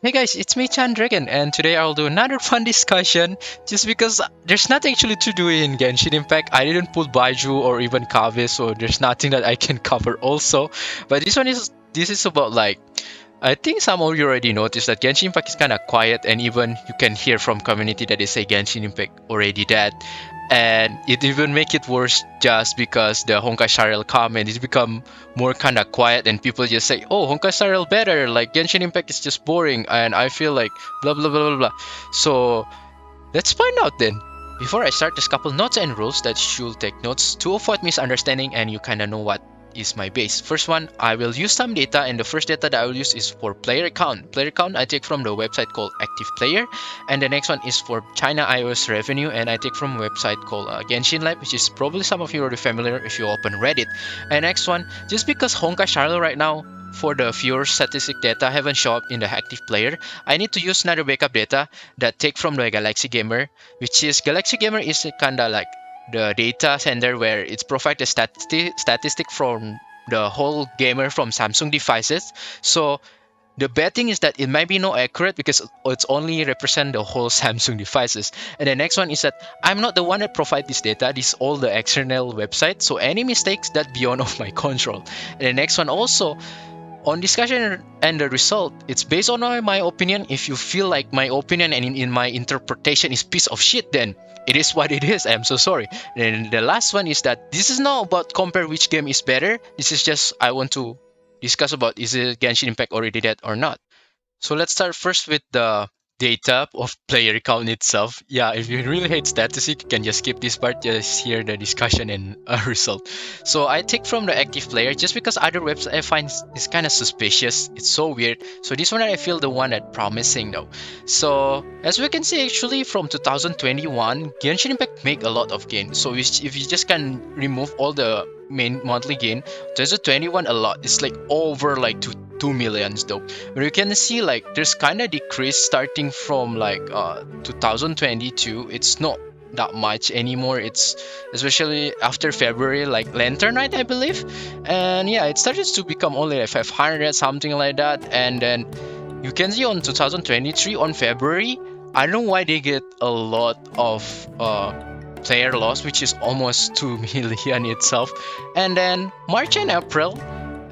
Hey guys, it's me Chan Dragon, and today I'll do another fun discussion just because there's nothing actually to do in Genshin Impact. I didn't pull baizhu or even kave, so there's nothing that I can cover also. But this is about like I think some of you already noticed that Genshin Impact is kind of quiet, and even you can hear from community that they say Genshin Impact already dead, and it even make it worse just because the Honkai Star come and it's become more kind of quiet, and people just say, "Oh, Honkai Star better," like Genshin Impact is just boring, and I feel like blah blah blah blah blah. So let's find out then. Before I start, there's a couple notes and rules that should take notes to avoid misunderstanding and you kind of know what is my base. First one, I will use some data, and the first data that I will use is for player count. Player count I take from the website called Active Player, and the next one is for China iOS revenue, and I take from a website called Genshin Lab, which is probably some of you already familiar if you open Reddit. And next one, just because Honkai Charlotte right now for the viewer statistic data haven't shown up in the active player, I need to use another backup data that take from the Galaxy Gamer, which is Galaxy Gamer is kinda like the data center where it's provide the statistic from the whole gamer from Samsung devices. So the bad thing is that it might be not accurate because it's only represent the whole Samsung devices. And the next one is that I'm not the one that provide this data. This is all the external website. So any mistakes that beyond of my control. And the next one also on discussion and the result, it's based on my opinion. If you feel like my opinion and in my interpretation is piece of shit, then it is what it is. I'm so sorry. Then the last one is that this is not about compare which game is better. This is just I want to discuss about is it Genshin Impact already dead or not. So let's start first with the data of player count itself. Yeah, if you really hate statistics, you can just skip this part, just hear the discussion and a result. So I take from the active player just because other websites I find is kind of suspicious. It's so weird. So this one I feel the one that promising though. So as we can see actually from 2021, Genshin Impact make a lot of gain. So if you just can remove all the main monthly gain, there's a 21 a lot. It's like over like 2 millions though. But you can see like there's kind of decrease starting from like 2022. It's not that much anymore. It's especially after February, like Lantern Night, I believe. And yeah, it started to become only like 500 something like that. And then you can see on 2023 on February, I don't know why they get a lot of player loss, which is almost 2 million itself. And then March and April,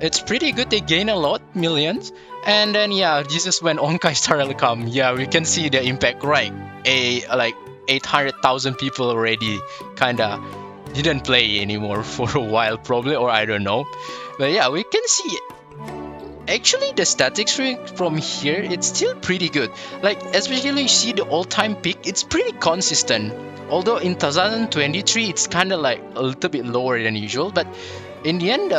it's pretty good. They gain a lot, millions. And then yeah, this is when Honkai Star come. Yeah, we can see the impact, right? Like 800,000 people already kinda didn't play anymore for a while, probably, or I don't know. But yeah, we can see actually the statistics from here. It's still pretty good. Like especially you see the all-time peak. It's pretty consistent. Although in 2023 it's kind of like a little bit lower than usual, but in the end,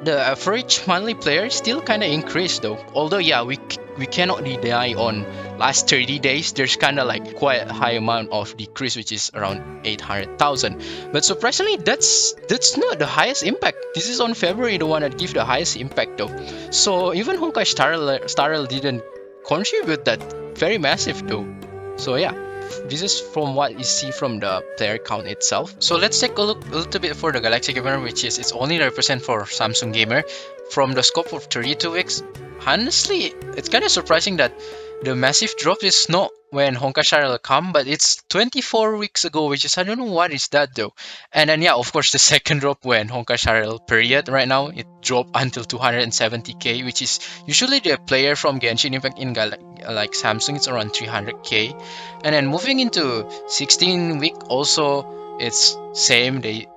the average monthly player still kind of increased though. Although yeah, we cannot deny on last 30 days there's kind of like quite a high amount of decrease, which is around 800,000. But surprisingly, that's not the highest impact. This is on February the one that give the highest impact though. So even Honkai Star didn't contribute that very massive though. So yeah, this is from what you see from the player count itself. So let's take a look a little bit for the Galaxy Gamer, which is it's only represent for Samsung Gamer. From the scope of 32 weeks, honestly, it's kind of surprising that the massive drop is not when Honkai Star come, but it's 24 weeks ago, which is I don't know what is that though. And then yeah, of course the second drop when Honkai Star period right now it dropped until 270k, which is usually the player from Genshin Impact in like Samsung it's around 300k. And then moving into 16 week also it's same, they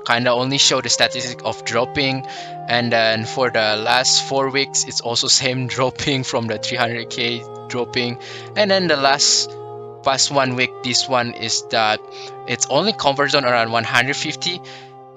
kind of only show the statistic of dropping. And then for the last 4 weeks it's also same dropping from the 300k dropping. And then the last past 1 week, this one is that it's only conversion around 150.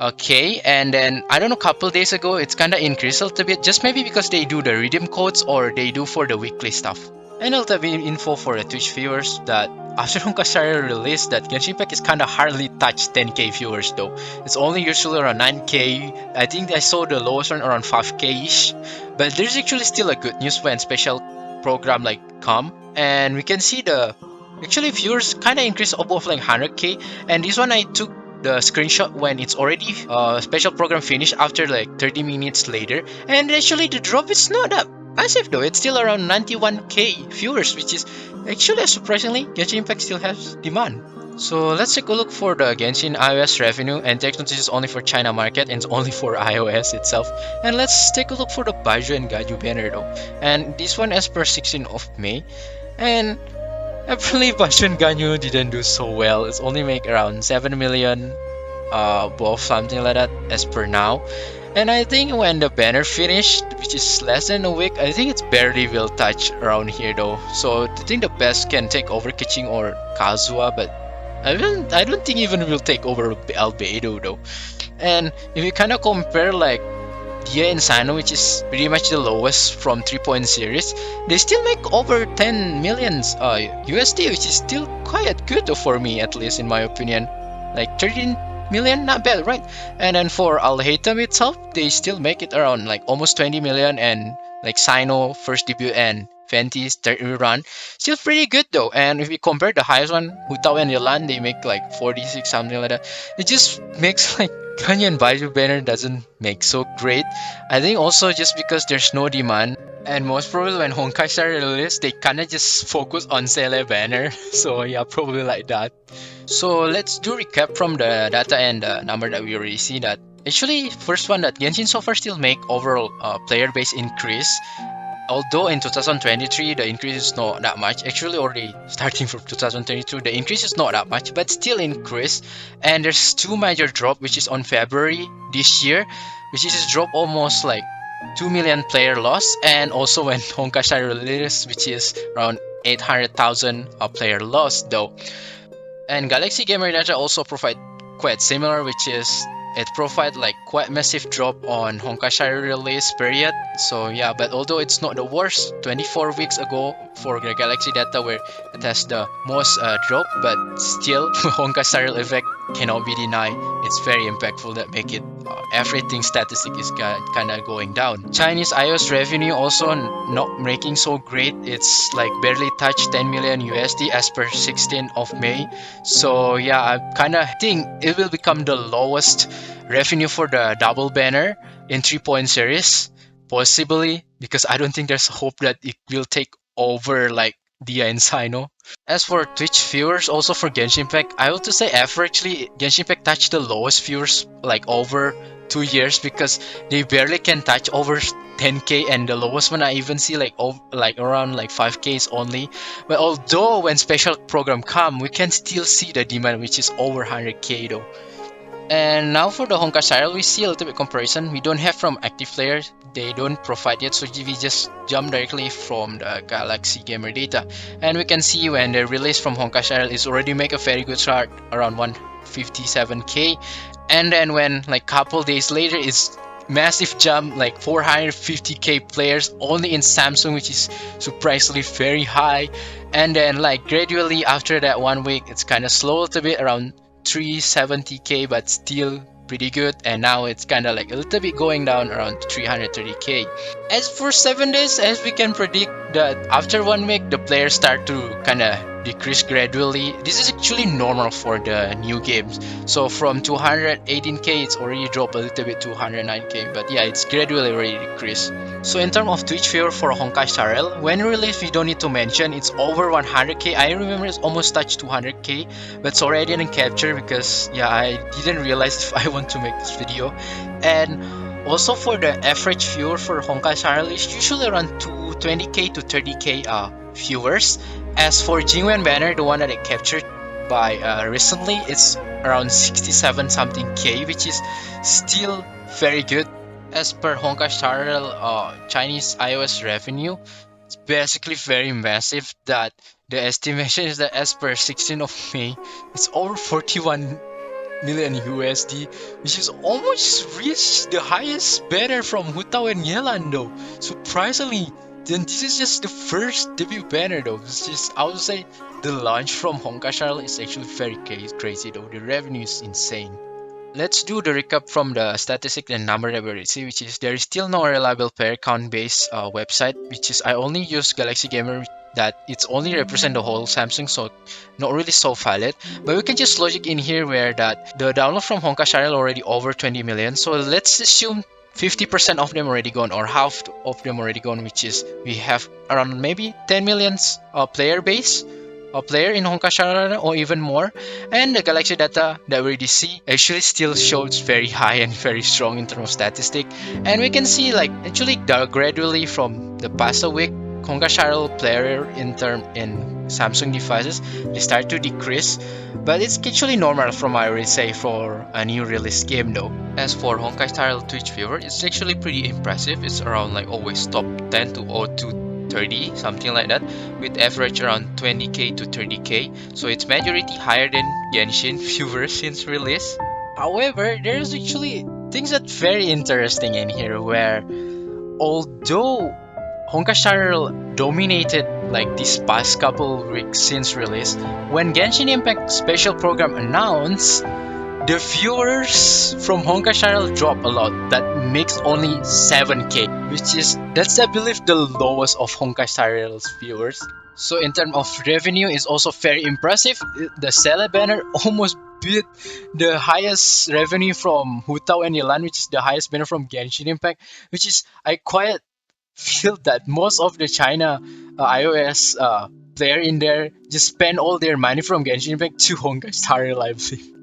Okay, and then I don't know, couple days ago it's kind of increased a little bit, just maybe because they do the redeem codes or they do for the weekly stuff. And a little bit info for the Twitch viewers that after Honkai Star release, that Genshin Impact is kind of hardly touched 10k viewers though. It's only usually around 9k. I think I saw the lowest one around 5k ish. But there's actually still a good news when special program like come, and we can see the actually viewers kind of increased above like 100k. And this one I took the screenshot when it's already special program finished after like 30 minutes later, and actually the drop is not up. massive though. It's still around 91k viewers, which is actually surprisingly Genshin Impact still has demand. So let's take a look for the Genshin iOS revenue, and take note this is only for China market and it's only for iOS itself. And let's take a look for the baizhu and Ganyu banner though. And this one as per 16th of May. And I believe baizhu and Ganyu didn't do so well. It's only make around 7 million above something like that as per now. And I think when the banner finished, which is less than a week, I think it's barely will touch around here though. So I think the best can take over Kiching or Kazuha, but I don't think even will take over Albedo though. And if you kind of compare like Dia and Sano, which is pretty much the lowest from 3-point series, they still make over 10 millions USD, which is still quite good for me, at least in my opinion. Like 13 million, not bad, right? And then for Al Haytham itself, they still make it around like almost 20 million, and like Sino first debut and Fenty's third run, still pretty good though. And if we compare the highest one, Hutao and Yelan, they make like 46 something like that. It just makes like Ganyu and baizhu banner doesn't make so great. I think also just because there's no demand, and most probably when Honkai started release, they kinda just focus on Seele banner. So yeah, probably like that. So let's do recap from the data and the number that we already see. That actually first one, that Genshin so far still make overall player base increase. Although in 2023 the increase is not that much, actually already starting from 2022 the increase is not that much, but still increase. And there's two major drop, which is on February this year, which is drop almost like 2 million player loss, and also when Honkai started release, which is around 800,000 player loss though. And Galaxy Gamer data also provide quite similar, which is it provide like quite massive drop on Honkai Star release period. So yeah, but although it's not the worst, 24 weeks ago for the Galaxy data where it has the most drop, but still Honkai Star effect cannot be denied. It's very impactful that make it everything statistic is kind of going down. Chinese iOS revenue also not making so great. It's like barely touched 10 million USD as per 16th of May. So yeah, I kind of think it will become the lowest revenue for the double banner in 3-point series, possibly, because I don't think there's hope that it will take over like Dia and Sino. As for Twitch viewers, also for Genshin Impact, I would to say averagely Genshin Impact touched the lowest viewers like over 2 years, because they barely can touch over 10k, and the lowest one I even see like like around like 5k's only. But although when special program come, we can still see the demand, which is over 100k though. And now for the Honkai Star, we see a little bit comparison. We don't have from active players, they don't provide yet, so we just jump directly from the Galaxy Gamer data. And we can see when the release from Honkai Star is already make a very good start, around 157k. And then when like couple days later, it's massive jump, like 450k players only in Samsung, which is surprisingly very high. And then like gradually after that 1 week, it's kind of slow a little bit, around 370k, but still pretty good. And now it's kind of like a little bit going down around 330k. As for 7 days, as we can predict that after 1 week the players start to kind of decrease gradually. This is actually normal for the new games. So from 218k it's already dropped a little bit to 109k, but yeah, it's gradually already decreased. So in terms of Twitch viewer for Honkai Star Rail, when released we don't need to mention, it's over 100k. I remember it's almost touched 200k, but sorry I didn't capture because yeah, I didn't realize if I want to make this video. And also for the average viewer for Honkai Star Rail is usually around 20k to 30k viewers. As for Jingwen banner, the one that I captured by recently, it's around 67 something k, which is still very good. As per Honkai Star Rail Chinese iOS revenue, it's basically very massive. That the estimation is that as per 16th of May, it's over 41 million USD, which is almost reached the highest banner from Hutao and Yelan though. Surprisingly, then this is just the first debut banner though. It's just, I would say the launch from Honkai Star is actually very crazy though. The revenue is insane. Let's do the recap from the statistic and number that we already see, which is there is still no reliable player count based website, which is I only use Galaxy Gamer, that it's only represent the whole Samsung, so not really so valid. But we can just logic in here where that the download from Honkai Star already over 20 million. So let's assume 50% of them already gone, or half of them already gone, which is we have around maybe 10 millions player base, a player in Honkai Star Rail, or even more. And the galaxy data that we already see actually still shows very high and very strong in terms of statistic. And we can see like actually gradually from the past a week, Honkai Star Rail player in Samsung devices, they start to decrease, but it's actually normal from I would say for a new release game though. As for Honkai Star Rail Twitch viewer, it's actually pretty impressive. It's around like always top 10 to 30, something like that, with average around 20k to 30k. So it's majority higher than Genshin viewers since release. However, there's actually things that very interesting in here where although Honkai Star Rail dominated like these past couple weeks since release, when Genshin Impact special program announced, the viewers from Honkai Star Rail drop a lot. That makes only 7k, which is that's I believe the lowest of Honkai Star Rail's viewers. So in terms of revenue, is also very impressive. The Seele banner almost beat the highest revenue from Hutao and Yelan, which is the highest banner from Genshin Impact, which is I quite feel that most of the China iOS player in there just spend all their money from Genshin Impact to Honkai Star Rail, I believe.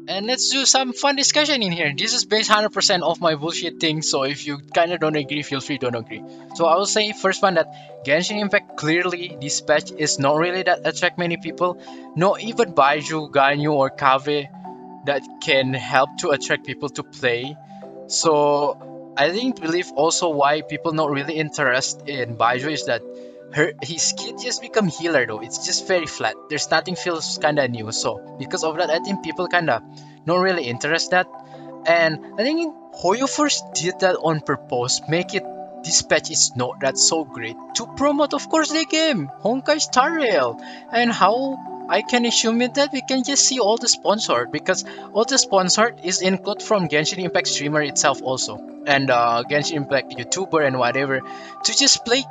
And let's do some fun discussion in here. This is based 100% off my bullshit thing, so if you kind of don't agree, feel free don't agree. So I will say first one that Genshin Impact clearly this patch is not really that attract many people. Not even baizhu, Ganyu or Kave that can help to attract people to play. So I think believe also why people not really interested in baizhu is that his kit just become healer though. It's just very flat. There's nothing feels kinda new. So because of that, I think people kinda not really interested. And I think Hoyo first did that on purpose, make it this patch is not that so great to promote of course the game, Honkai Star Rail. And how I can assume it that we can just see all the sponsored because all the sponsored is included from Genshin Impact streamer itself also. And Genshin Impact YouTuber and whatever to just play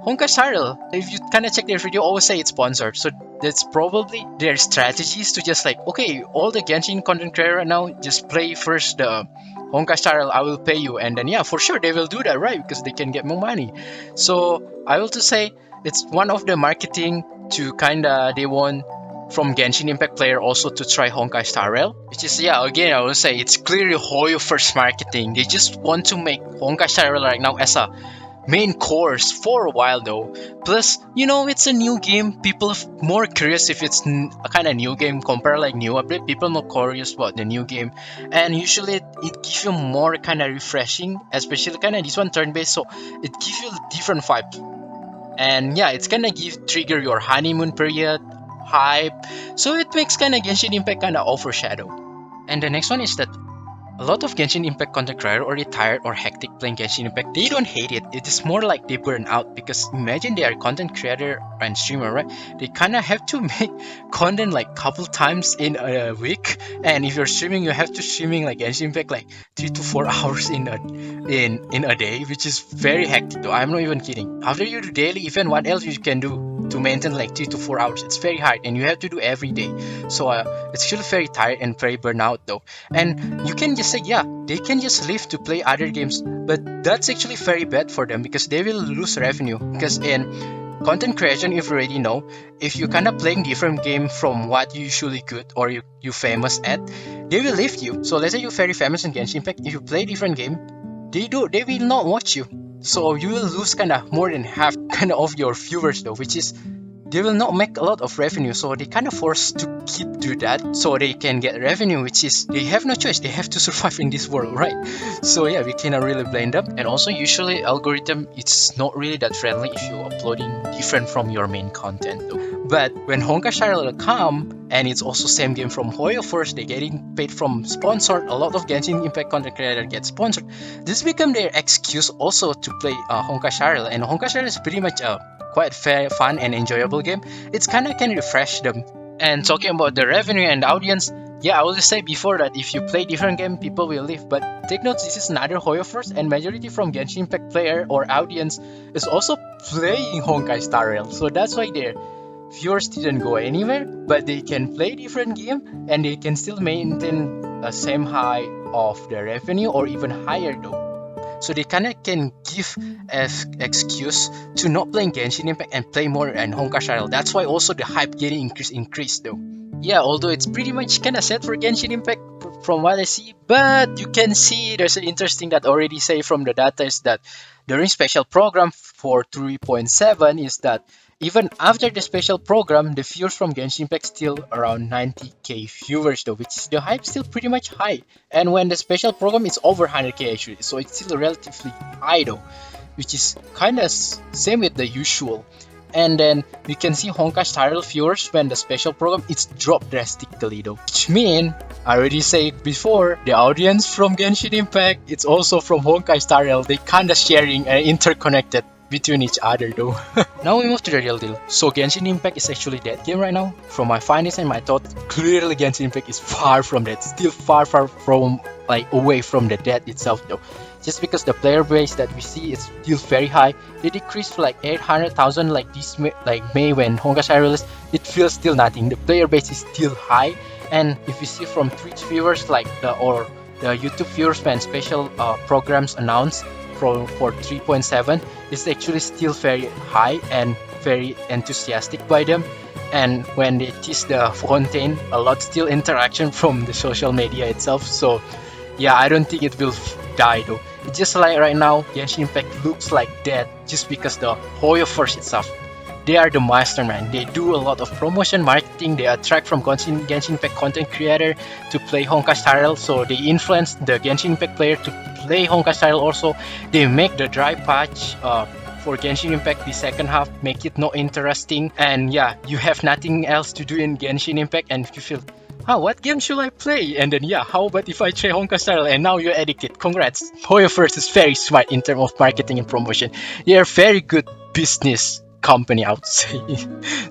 Honkai Star Rail, if you kind of check their video, always say it's sponsored. So that's probably their strategies to just like, okay, all the Genshin content creator right now, just play first the Honkai Star Rail, I will pay you. And then yeah, for sure they will do that, right? Because they can get more money. So I will just say it's one of the marketing to kinda they want from Genshin Impact player also to try Honkai Star Rail, which is yeah again I will say it's clearly Hoyo first marketing. They just want to make Honkai Star Rail right now as a main course for a while though. Plus, you know, it's a new game. People are more curious if it's a kind of new game compared like new update. People more curious about the new game, and usually it gives you more kind of refreshing, especially kind of this one turn based. So it gives you a different vibe, and yeah, it's gonna give trigger your honeymoon period hype. So it makes kind of Genshin Impact kind of overshadow. And the next one is that a lot of Genshin Impact content creator already tired or hectic playing Genshin Impact. They don't hate it. It is more like they burn out because imagine they are content creator and streamer, right? They kind of have to make content like couple times in a week, and if you're streaming, you have to streaming like Genshin Impact like 3 to 4 hours in a day, which is very hectic. Though I'm not even kidding. After you do daily event, what else you can do to maintain like 3 to 4 hours? It's very hard, and you have to do every day. So it's actually very tired and very burnout though. And you can just say, yeah, they can just leave to play other games, but that's actually very bad for them because they will lose revenue. Because in content creation, if you already know, if you kind of playing different game from what you usually good or you famous at, they will leave you. So let's say you're very famous in Genshin Impact, if you play different game, they will not watch you. So you will lose kind of more than half kind of your viewers though, which is they will not make a lot of revenue, so they kind of forced to keep do that so they can get revenue, which is they have no choice, they have to survive in this world, right? So yeah, we cannot really blame them. And also usually algorithm, it's not really that friendly if you're uploading different from your main content though. But when Honkai Star Rail come, and it's also same game from Hoyo first, they getting paid from sponsored, a lot of Genshin Impact content creator get sponsored, this become their excuse also to play Honkai Star Rail. And Honkai Star Rail is pretty much quite fair, fun and enjoyable game. It's kind of can refresh them. And talking about the revenue and the audience, yeah, I will just say before that if you play different game, people will leave. But take note, this is another Hoyo first, and majority from Genshin Impact player or audience is also playing Honkai Star Rail. So that's why their viewers didn't go anywhere, but they can play different game and they can still maintain the same high of the revenue or even higher though. so they kind of can give as excuse to not playing Genshin Impact and play more and Honkai Star Rail. That's why also the hype getting increased though. Yeah, although it's pretty much kind of set for Genshin Impact from what I see, but you can see there's an interesting that already say from the data is that during special program for 3.7 is that even after the special program, the viewers from Genshin Impact still around 90k viewers though, which is the hype still pretty much high. And when the special program is over 100k actually, so it's still relatively high though, which is kind of same with the usual. And then we can see Honkai Star Rail viewers when the special program it's dropped drastically though, which mean I already said before, the audience from Genshin Impact it's also from Honkai Star Rail. They kinda sharing and interconnected between each other though. Now we move to the real deal. So Genshin Impact is actually dead game right now. From my findings and my thought, clearly Genshin Impact is far from that. Still far from like away from the dead itself though. Just because the player base that we see is still very high. They decreased for like 800,000 like this May when Honkai Star Rail released. It feels still nothing. The player base is still high. And if you see from Twitch viewers or the YouTube viewers when special programs announced for 3.7 is actually still very high and very enthusiastic by them. And when they tease the content, a lot still interaction from the social media itself. So yeah, I don't think it will die though. It's just like right now, Genshin Impact looks like dead just because the Hoyoverse itself. They are the mastermind. They do a lot of promotion, marketing. They attract from Genshin Impact content creator to play Honkai Star Rail. So they influence the Genshin Impact player to play Honkai Star Rail also. They make the dry patch for Genshin Impact the second half, make it not interesting. And yeah, you have nothing else to do in Genshin Impact and you feel, what game should I play? And then yeah, how about if I try Honkai Star Rail? And now you're addicted. Congrats. Hoyoverse is very smart in terms of marketing and promotion. They are very good business company, I would say.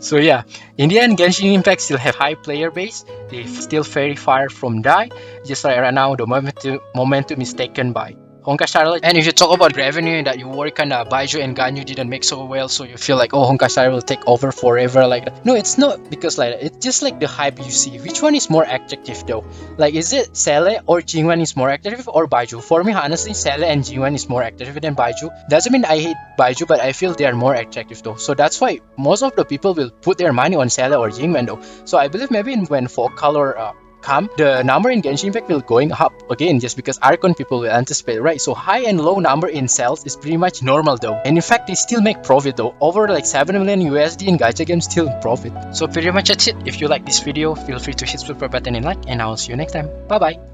So yeah, in the end, Genshin Impact still have high player base. They still very far from die. Just like right now, the momentum is taken by Honkai Star Rail. And if you talk about revenue that you worry kinda baizhu and Ganyu didn't make so well, so you feel like Honkai Star Rail will take over forever like that. No, it's not because like that. It's just like the hype you see. Which one is more attractive though? Like is it Seele or Jingwen is more attractive or baizhu? For me, honestly, Seele and Jingwen is more attractive than baizhu. Doesn't mean I hate baizhu, but I feel they are more attractive though. So that's why most of the people will put their money on Seele or Jingwen though. So I believe maybe when Fall Color come, the number in Genshin Impact will going up again just because Archon people will anticipate, right? So high and low number in sales is pretty much normal though. And in fact, they still make profit though. Over like 7 million USD in gacha games still in profit. So pretty much that's it. If you like this video, feel free to hit super button and like, and I'll see you next time. Bye bye.